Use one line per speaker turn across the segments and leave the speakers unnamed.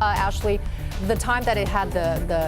Ashley, the time that it had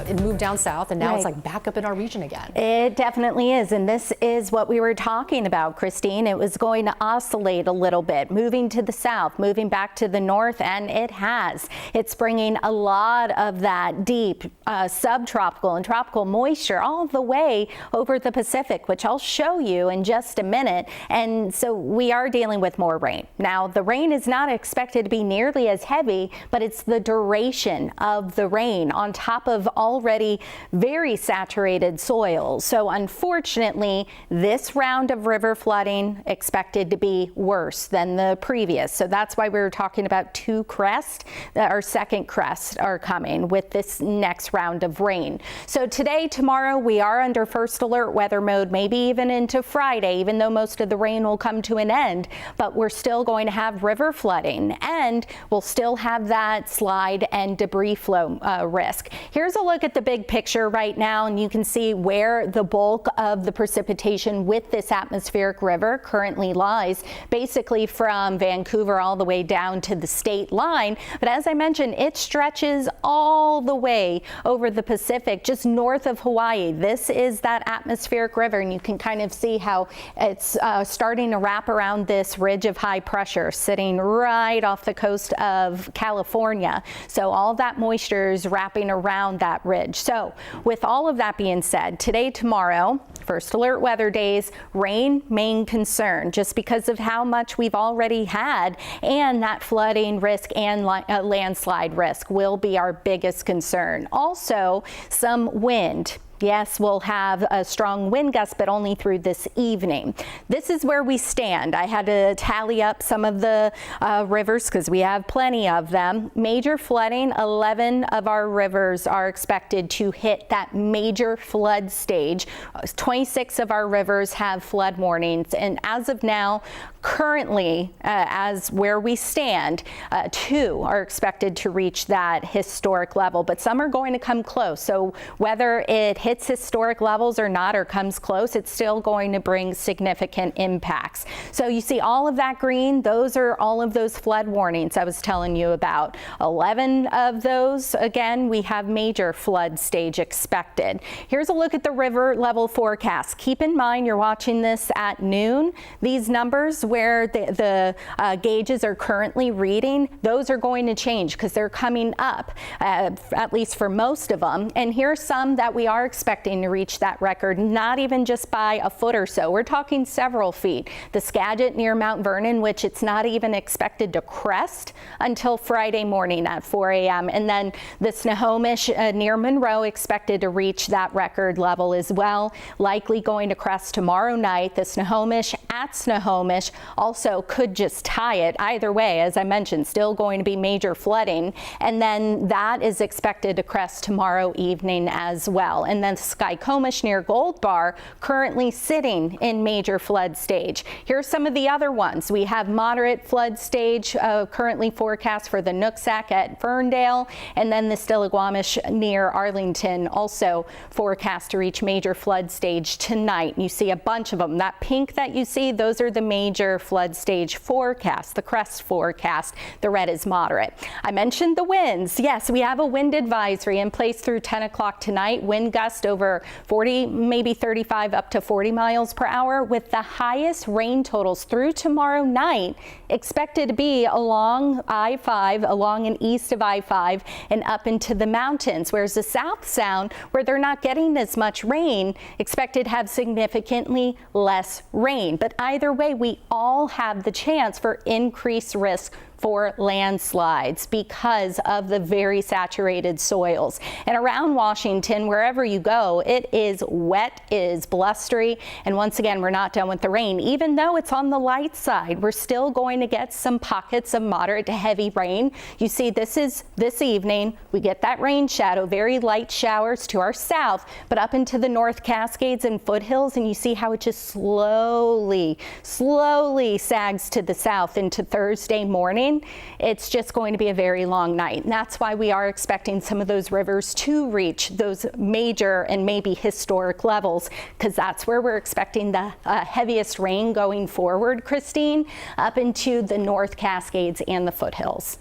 it moved down south, and now it's like back up in our region again.
It definitely is, and this is what we were talking about, Christine. It was going to oscillate a little bit, moving to the south, moving back to the north, and it has. It's bringing a lot of that deep subtropical and tropical moisture all the way over the Pacific, which I'll show you in just a minute. And so we are dealing with more rain. Now, the rain is not expected to be nearly as heavy, but it's the duration of the rain on top of already very saturated soil. So unfortunately, this round of river flooding expected to be worse than the previous. So that's why we were talking about two crests. Our second crest are coming with this next round of rain. So today, tomorrow, we are under first alert weather mode, maybe even into Friday, even though most of the rain will come to an end. But we're still going to have river flooding, and we'll still have that slide and debris flow risk. Here's a look at the big picture right now, and you can see where the bulk of the precipitation with this atmospheric river currently lies, basically from Vancouver all the way down to the state line. But as I mentioned, it stretches all the way over the Pacific, just north of Hawaii. This is that atmospheric river, and you can kind of see how it's starting to wrap around this ridge of high pressure sitting right off the coast of California. So all that moisture is wrapping around that ridge. So with all of that being said, today, tomorrow, first alert weather days, rain main concern just because of how much we've already had, and that flooding risk and landslide risk will be our biggest concern. Also, some wind. Yes, we'll have a strong wind gust, but only through this evening. This is where we stand. I had to tally up some of the rivers because we have plenty of them. Major flooding, 11 of our rivers are expected to hit that major flood stage. 26 of our rivers have flood warnings, and as of now, currently, as where we stand, 2 are expected to reach that historic level, but some are going to come close. So whether it hits historic levels or not, or comes close, it's still going to bring significant impacts. So you see all of that green, those are all of those flood warnings I was telling you about. 11 of those, again, we have major flood stage expected. Here's a look at the river level forecast. Keep in mind you're watching this at noon. These numbers where the gauges are currently reading, those are going to change because they're coming up, at least for most of them. And here's some that we are expecting to reach that record, not even just by a foot or so. We're talking several feet. The Skagit near Mount Vernon, which it's not even expected to crest until Friday morning at 4 a.m. And then the Snohomish near Monroe expected to reach that record level as well, likely going to crest tomorrow night. The Snohomish at Snohomish also could just tie it. Either way, as I mentioned, still going to be major flooding. And then that is expected to crest tomorrow evening as well. And then Skykomish near Gold Bar currently sitting in major flood stage. Here's some of the other ones. We have moderate flood stage currently forecast for the Nooksack at Ferndale, and then the Stillaguamish near Arlington also forecast to reach major flood stage tonight. You see a bunch of them. That pink that you see, those are the major flood stage forecasts, the crest forecast. The red is moderate. I mentioned the winds. Yes, we have a wind advisory in place through 10 o'clock tonight. Wind gust over 40, maybe 35 up to 40 miles per hour, with the highest rain totals through tomorrow night expected to be along I-5, along and east of I-5 and up into the mountains, whereas the South Sound, where they're not getting as much rain, expected to have significantly less rain. But either way, we all have the chance for increased risk for landslides because of the very saturated soils. And around Washington, wherever you go, it is wet, it is blustery, and once again, we're not done with the rain. Even though it's on the light side, we're still going to get some pockets of moderate to heavy rain. You see, this is this evening, we get that rain shadow, very light showers to our south, but up into the North Cascades and foothills, and you see how it just slowly sags to the south into Thursday morning. It's just going to be a very long night. And that's why we are expecting some of those rivers to reach those major and maybe historic levels, because that's where we're expecting the heaviest rain going forward, Christine, up into the North Cascades and the foothills.